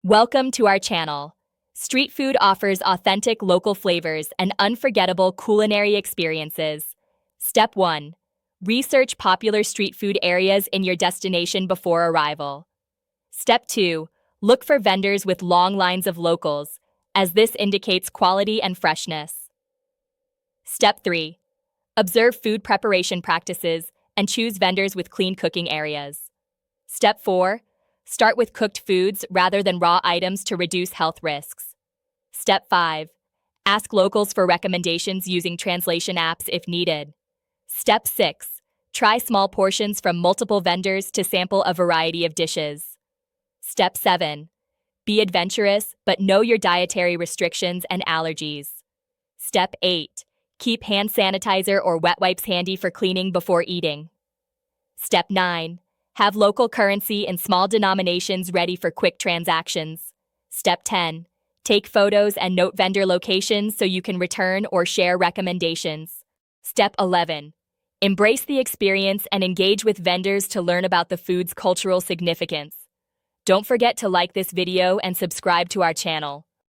Welcome to our channel. Street food offers authentic local flavors and unforgettable culinary experiences. Step 1. Research popular street food areas in your destination before arrival. Step 2. Look for vendors with long lines of locals, as this indicates quality and freshness. Step 3. Observe food preparation practices and choose vendors with clean cooking areas. Step 4. Start with cooked foods rather than raw items to reduce health risks. Step 5. Ask locals for recommendations using translation apps if needed. Step 6. Try small portions from multiple vendors to sample a variety of dishes. Step 7. Be adventurous, but know your dietary restrictions and allergies. Step 8. Keep hand sanitizer or wet wipes handy for cleaning before eating. Step 9. Have local currency in small denominations ready for quick transactions. Step 10. Take photos and note vendor locations so you can return or share recommendations. Step 11. Embrace the experience and engage with vendors to learn about the food's cultural significance. Don't forget to like this video and subscribe to our channel.